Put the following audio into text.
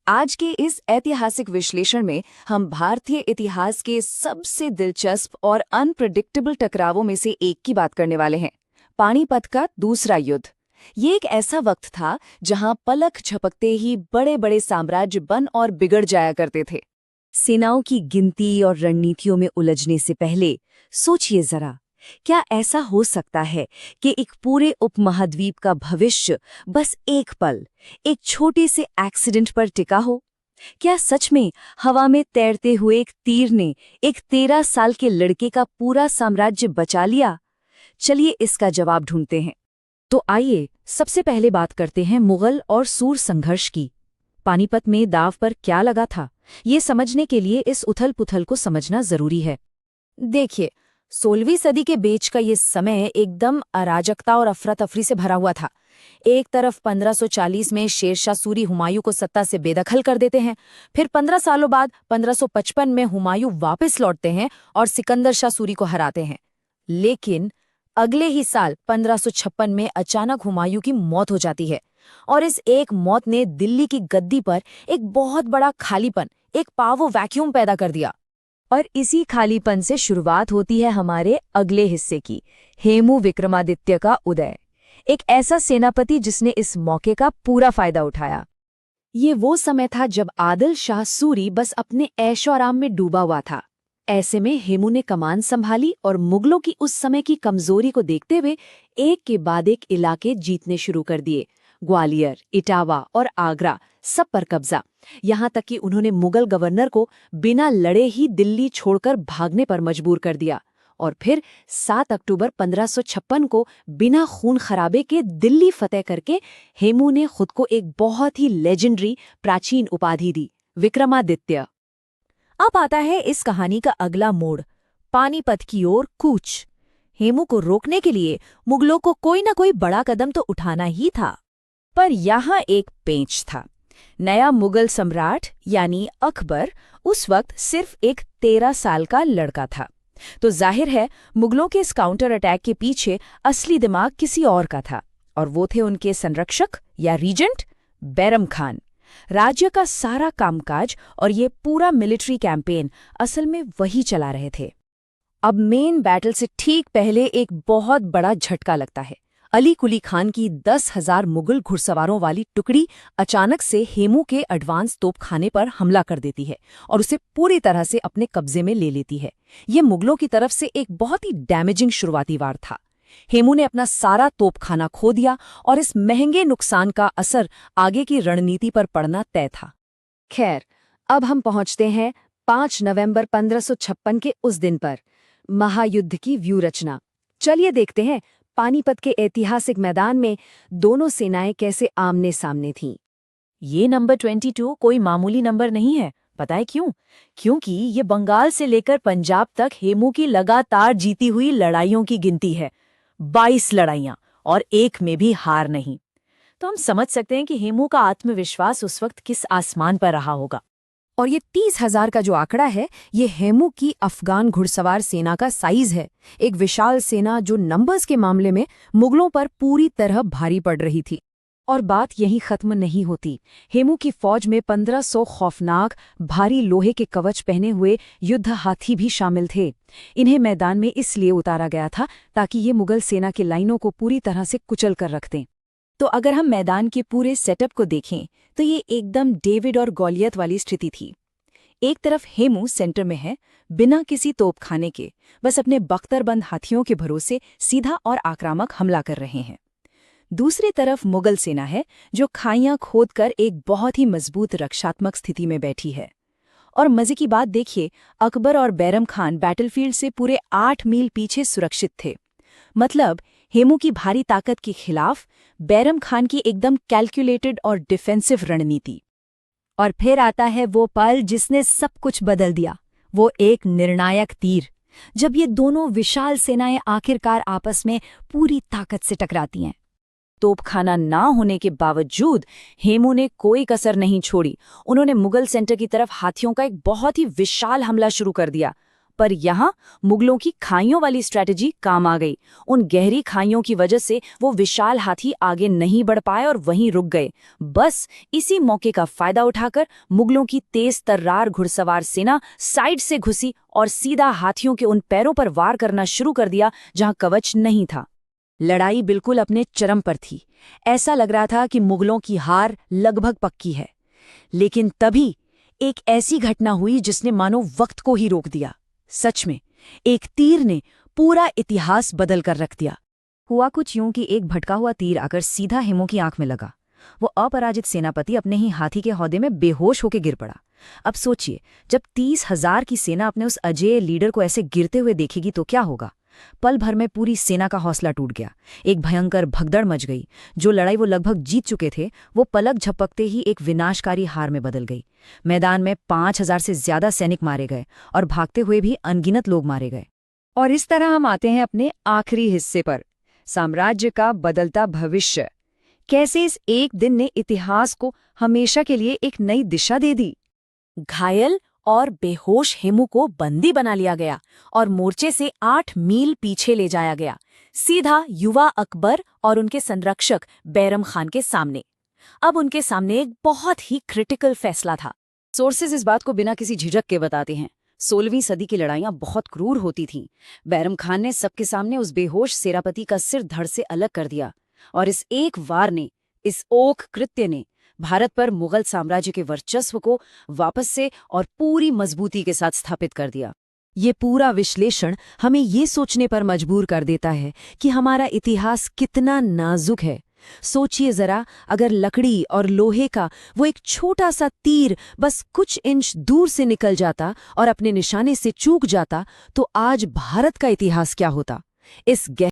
आज के इस ऐतिहासिक विश्लेषण में हम भारतीय इतिहास के सबसे दिलचस्प और अनप्रेडिक्टेबल टकरावों में से एक की बात करने वाले हैं, पानीपत का दूसरा युद्ध। ये एक ऐसा वक्त था जहां पलक झपकते ही बड़े बड़े साम्राज्य बन और बिगड़ जाया करते थे। सेनाओं की गिनती और रणनीतियों में उलझने से पहले सोचिए जरा, क्या ऐसा हो सकता है कि एक पूरे उपमहाद्वीप का भविष्य बस एक पल, एक छोटे से एक्सीडेंट पर टिका हो? क्या सच में हवा में तैरते हुए एक तीर ने एक 13 साल के लड़के का पूरा साम्राज्य बचा लिया? चलिए इसका जवाब ढूंढते हैं। तो आइए सबसे पहले बात करते हैं मुगल और सूर संघर्ष की। पानीपत में दांव पर क्या लगा था, ये समझने के लिए इस उथल-पुथल को समझना जरूरी है। देखिए, 16वीं सदी के बीच का ये समय एकदम अराजकता और अफरा-तफरी से भरा हुआ था। एक तरफ 1540 में शेरशाह सूरी हुमायूं को सत्ता से बेदखल कर देते हैं, फिर 15 सालों बाद 1555 में हुमायूं वापस लौटते हैं और सिकंदर शाह सूरी को हराते हैं। लेकिन अगले ही साल 1556 में अचानक हुमायूं की मौत हो जाती है और इस एक मौत ने दिल्ली की गद्दी पर एक बहुत बड़ा खालीपन, एक पावो वैक्यूम पैदा कर दिया। और इसी खालीपन से शुरुआत होती है हमारे अगले हिस्से की, हेमू विक्रमादित्य का उदय। एक ऐसा सेनापति जिसने इस मौके का पूरा फायदा उठाया। ये वो समय था जब आदिल शाह सूरी बस अपने ऐशो आराम में डूबा हुआ था। ऐसे में हेमू ने कमान संभाली और मुगलों की उस समय की कमजोरी को देखते हुए एक के बाद एक इलाके जीतने शुरू कर दिए। ग्वालियर, इटावा और आगरा सब पर कब्जा। यहाँ तक कि उन्होंने मुगल गवर्नर को बिना लड़े ही दिल्ली छोड़कर भागने पर मजबूर कर दिया। और फिर 7 अक्टूबर 1556 को बिना खून खराबे के दिल्ली फतेह करके हेमू ने खुद को एक बहुत ही लेजेंडरी प्राचीन उपाधि दी, विक्रमादित्य। अब आता है इस कहानी का अगला मोड़, पानीपत की ओर कूच। हेमू को रोकने के लिए मुगलों को कोई न कोई बड़ा कदम तो उठाना ही था। पर यहाँ एक पेंच था। नया मुगल सम्राट यानी अकबर उस वक्त सिर्फ एक 13 साल का लड़का था। तो जाहिर है मुगलों के इस काउंटर अटैक के पीछे असली दिमाग किसी और का था, और वो थे उनके संरक्षक या रीजेंट बैरम खान। राज्य का सारा कामकाज और ये पूरा मिलिट्री कैंपेन असल में वही चला रहे थे। अब मेन बैटल से ठीक पहले एक बहुत बड़ा झटका लगता है। अली कुली खान की 10,000 मुगल घुड़सवारों वाली टुकड़ी अचानक से हेमू के एडवांस तोपखाने पर हमला कर देती है और उसे पूरी तरह से अपने कब्जे में ले लेती है। ये मुगलों की तरफ से एक बहुत ही डैमेजिंग शुरुआती वार था। हेमू ने अपना सारा तोपखाना खो दिया और इस महंगे नुकसान का असर आगे की रणनीति पर पड़ना तय था। खैर, अब हम पहुंचते हैं 5 नवंबर 1556 के उस दिन पर, महायुद्ध की व्यू रचना। चलिए देखते हैं पानीपत के ऐतिहासिक मैदान में दोनों सेनाएं कैसे आमने सामने थीं। ये नंबर 22 कोई मामूली नंबर नहीं है। पता है क्यों? क्योंकि ये बंगाल से लेकर पंजाब तक हेमू की लगातार जीती हुई लड़ाइयों की गिनती है। 22 लड़ाइयां और एक में भी हार नहीं। तो हम समझ सकते हैं कि हेमू का आत्मविश्वास उस वक्त किस आसमान पर रहा होगा। और ये 30,000 का जो आंकड़ा है, ये हेमू की अफगान घुड़सवार सेना का साइज है। एक विशाल सेना जो नंबर्स के मामले में मुगलों पर पूरी तरह भारी पड़ रही थी। और बात यहीं खत्म नहीं होती। हेमू की फौज में 1500 खौफनाक भारी लोहे के कवच पहने हुए युद्ध हाथी भी शामिल थे। इन्हें मैदान में इसलिए उतारा गया था ताकि ये मुगल सेना की लाइनों को पूरी तरह से कुचल कर रख दें। तो अगर हम मैदान के पूरे सेटअप को देखें तो ये एकदम डेविड और गॉलियत वाली स्थिति थी। एक तरफ हेमू सेंटर में है, बिना किसी तोपखाने के, बस अपने बख्तरबंद हाथियों के भरोसे सीधा और आक्रामक हमला कर रहे हैं। दूसरी तरफ मुगल सेना है जो खाइयां खोदकर एक बहुत ही मजबूत रक्षात्मक स्थिति में बैठी है। और मजे की बात देखिए, अकबर और बैरम खान बैटलफील्ड से पूरे 8 मील पीछे सुरक्षित थे। मतलब हेमू की भारी ताकत के खिलाफ बैरम खान की एकदम कैलकुलेटेड और डिफेंसिव रणनीति। और फिर आता है वो पल जिसने सब कुछ बदल दिया, वो एक निर्णायक तीर, जब ये दोनों विशाल सेनाएं आखिरकार आपस में पूरी ताकत से टकराती हैं। तोपखाना ना होने के बावजूद हेमू ने कोई कसर नहीं छोड़ी। उन्होंने मुगल सेंटर की तरफ हाथियों का एक बहुत ही विशाल हमला शुरू कर दिया। पर यहाँ मुगलों की खाइयों वाली स्ट्रैटेजी काम आ गई। उन गहरी खाइयों की वजह से वो विशाल हाथी आगे नहीं बढ़ पाए और वहीं रुक गए। बस इसी मौके का फायदा उठाकर मुगलों की तेज तर्रार घुड़सवार सेना साइड से घुसी और सीधा हाथियों के उन पैरों पर वार करना शुरू कर दिया जहां कवच नहीं था। लड़ाई बिल्कुल अपने चरम पर थी। ऐसा लग रहा था कि मुगलों की हार लगभग पक्की है। लेकिन तभी एक ऐसी घटना हुई जिसने मानो वक्त को ही रोक दिया। सच में, एक तीर ने पूरा इतिहास बदल कर रख दिया। हुआ कुछ यूं कि एक भटका हुआ तीर आकर सीधा हेमू की आंख में लगा। वो अपराजित सेनापति अपने ही हाथी के हौदे में बेहोश होकर गिर पड़ा। अब सोचिए, जब 30,000 की सेना अपने उस अजेय लीडर को ऐसे गिरते हुए देखेगी तो क्या होगा। पल भर में पूरी सेना का हौसला टूट गया। एक भयंकर भगदड़ मच गई। जो लड़ाई वो लगभग जीत चुके थे, वो पलक झपकते ही एक विनाशकारी हार में बदल गई। मैदान में 5,000 से ज्यादा सैनिक मारे गए और भागते हुए भी अनगिनत लोग मारे गए। और इस तरह हम आते हैं अपने आखिरी हिस्से पर, साम्राज्य का बदलता भविष्य। कैसे इस एक दिन ने इतिहास को हमेशा के लिए एक नई दिशा दे दी। घायल और बेहोश हेमू को बंदी बना लिया गया और मोर्चे से 8 मील पीछे ले जाया गया, सीधा युवा अकबर और उनके संरक्षक बैरम खान के सामने। अब उनके सामने एक बहुत ही क्रिटिकल फैसला था। सोर्सेज इस बात को बिना किसी झिझक के बताते हैं। 16वीं सदी की लड़ाइयां बहुत क्रूर होती थीं। बैरम खान ने सबके सामने उस बेहोश सेनापति का सिर धड़ से अलग कर दिया, और इस एक वार ने, इस ओक कृत्य ने भारत पर मुगल साम्राज्य के वर्चस्व को वापस से और पूरी मजबूती के साथ स्थापित कर दिया। ये पूरा विश्लेषण हमें ये सोचने पर मजबूर कर देता है कि हमारा इतिहास कितना नाजुक है। सोचिए जरा, अगर लकड़ी और लोहे का वो एक छोटा सा तीर बस कुछ इंच दूर से निकल जाता और अपने निशाने से चूक जाता, तो आज भारत का इतिहास क्या होता। इस